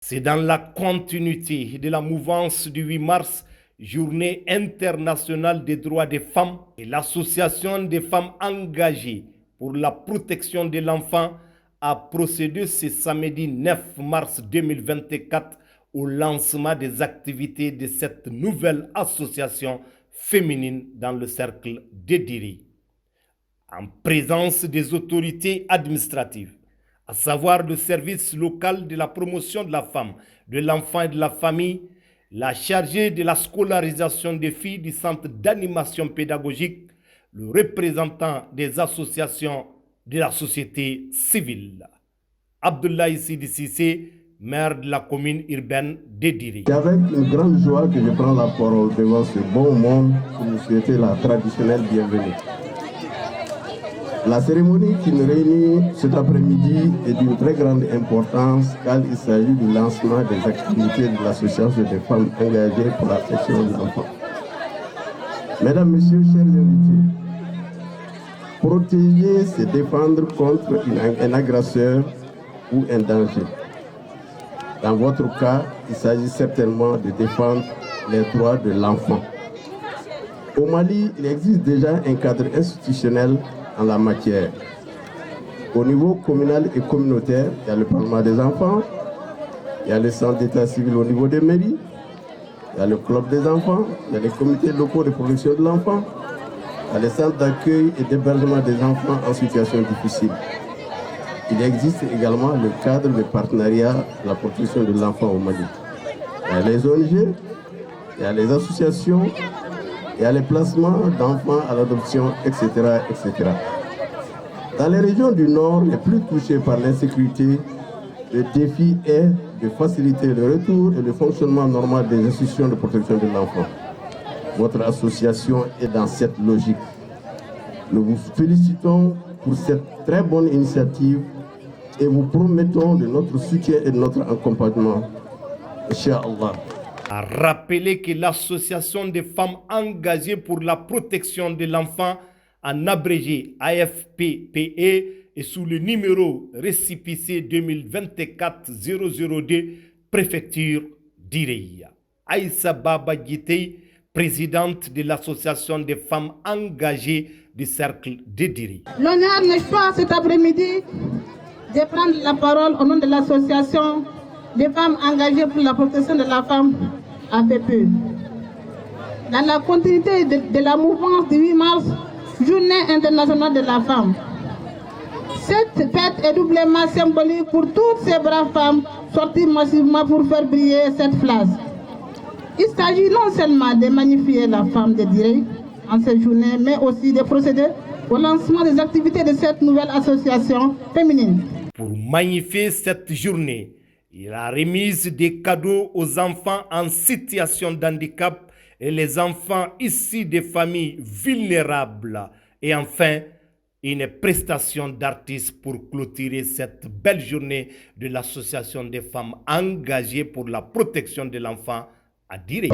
C'est dans la continuité de la mouvance du 8 mars, Journée internationale des droits des femmes, et l'Association des femmes engagées pour la protection de l'enfant a procédé ce samedi 9 mars 2024 au lancement des activités de cette nouvelle association féminine dans le cercle de Diri. En présence des autorités administratives, à savoir le service local de la promotion de la femme, de l'enfant et de la famille, la chargée de la scolarisation des filles du centre d'animation pédagogique, le représentant des associations de la société civile. Abdoulaye Sidi Cissé, maire de la commune urbaine de Diri. C'est avec une grande joie que je prends la parole devant ce bon monde pour vous souhaiter la traditionnelle bienvenue. La cérémonie qui nous réunit cet après-midi est d'une très grande importance car il s'agit du lancement des activités de l'Association des femmes engagées pour la protection de l'enfant. Mesdames, Messieurs, chers invités, protéger, c'est défendre contre un agresseur ou un danger. Dans votre cas, il s'agit certainement de défendre les droits de l'enfant. Au Mali, il existe déjà un cadre institutionnel en la matière. Au niveau communal et communautaire, il y a le Parlement des enfants, il y a le centre d'état civil au niveau des mairies, il y a le club des enfants, il y a les comités locaux de protection de l'enfant, il y a les centres d'accueil et d'hébergement des enfants en situation difficile. Il existe également le cadre de partenariat de la protection de l'enfant au Mali. Il y a les ONG, il y a les associations, il y a les placements d'enfants à l'adoption, etc., etc. Dans les régions du Nord les plus touchées par l'insécurité, le défi est de faciliter le retour et le fonctionnement normal des institutions de protection de l'enfant. Votre association est dans cette logique. Nous vous félicitons pour cette très bonne initiative et vous promettons de notre soutien et de notre accompagnement. Inch'Allah. A rappelé que l'Association des femmes engagées pour la protection de l'enfant, en abrégé AFPPE, est sous le numéro récépissé 2024-002, préfecture d'Ireya. Aïssa Baba Guité, présidente de l'Association des femmes engagées du cercle de Diri. L'honneur n'est pas cet après-midi de prendre la parole au nom de l'Association des femmes engagées pour la protection de la femme AFPPE. Dans la continuité de la mouvance du 8 mars, Journée internationale de la femme. Cette fête est doublement symbolique pour toutes ces braves femmes sorties massivement pour faire briller cette place. Il s'agit non seulement de magnifier la femme de Diri en cette journée, mais aussi de procéder au lancement des activités de cette nouvelle association féminine. Pour magnifier cette journée, il a remis des cadeaux aux enfants en situation d'handicap et les enfants issus des familles vulnérables. Et enfin, une prestation d'artistes pour clôturer cette belle journée de l'Association des femmes engagées pour la protection de l'enfant à Diri.